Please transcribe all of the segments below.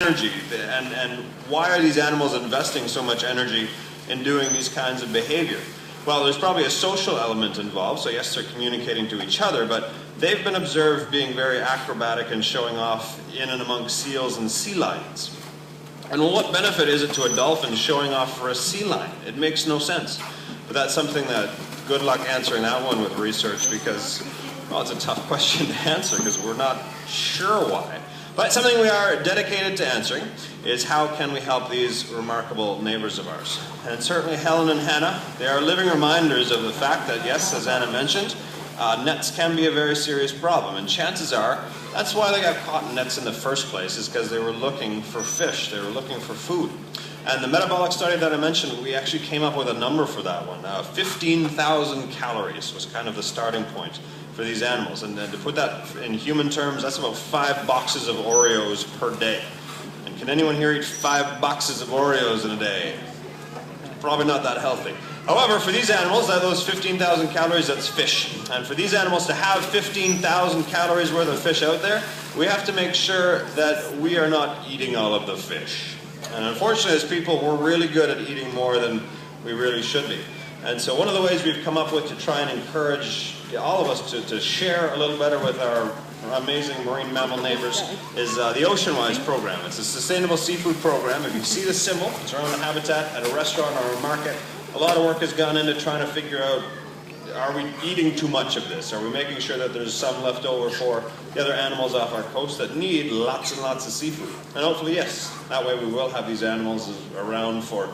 energy, and why are these animals investing so much energy in doing these kinds of behavior? Well, there's probably a social element involved, so yes, they're communicating to each other, but they've been observed being very acrobatic and showing off in and amongst seals and sea lions. And what benefit is it to a dolphin showing off for a sea lion? It makes no sense. But that's something that, good luck answering that one with research, because, well, it's a tough question to answer because we're not sure why. But something we are dedicated to answering is how can we help these remarkable neighbors of ours. And certainly Helen and Hannah, they are living reminders of the fact that, yes, as Anna mentioned, nets can be a very serious problem. And chances are, that's why they got caught in nets in the first place, is because they were looking for fish, they were looking for food. And the metabolic study that I mentioned, we actually came up with a number for that one. 15,000 calories was kind of the starting point for these animals. And then to put that in human terms, that's about 5 boxes of Oreos per day. And can anyone here eat 5 boxes of Oreos in a day? Probably not that healthy. However, for these animals, those 15,000 calories, that's fish. And for these animals to have 15,000 calories worth of fish out there, we have to make sure that we are not eating all of the fish. And unfortunately, as people, we're really good at eating more than we really should be. And so one of the ways we've come up with to try and encourage all of us to share a little better with our amazing marine mammal neighbors is the Oceanwise program. It's a sustainable seafood program. If you see the symbol, it's around the habitat at a restaurant or a market. A lot of work has gone into trying to figure out, are we eating too much of this? Are we making sure that there's some left over for the other animals off our coast that need lots and lots of seafood? And hopefully, yes, that way we will have these animals around for,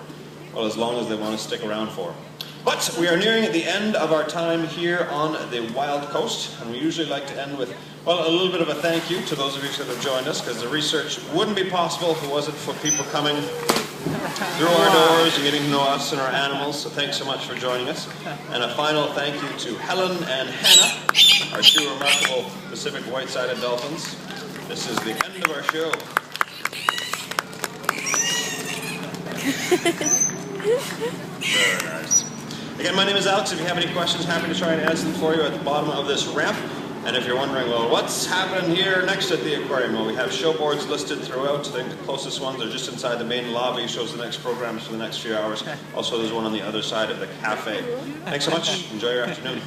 well, as long as they want to stick around for. But we are nearing the end of our time here on the Wild Coast, and we usually like to end with, well, a little bit of a thank you to those of you that have joined us, because the research wouldn't be possible if it wasn't for people coming through our doors and getting to know us and our animals. So thanks so much for joining us. And a final thank you to Helen and Hannah, our 2 remarkable Pacific white-sided dolphins. This is the end of our show. Very nice. Again, my name is Alex. If you have any questions, happy to try and answer them for you at the bottom of this ramp. And if you're wondering, well, what's happening here next at the aquarium? Well, we have show boards listed throughout. I think the closest ones are just inside the main lobby. Shows the next programs for the next few hours. Also, there's one on the other side of the cafe. Thanks so much. Enjoy your afternoon.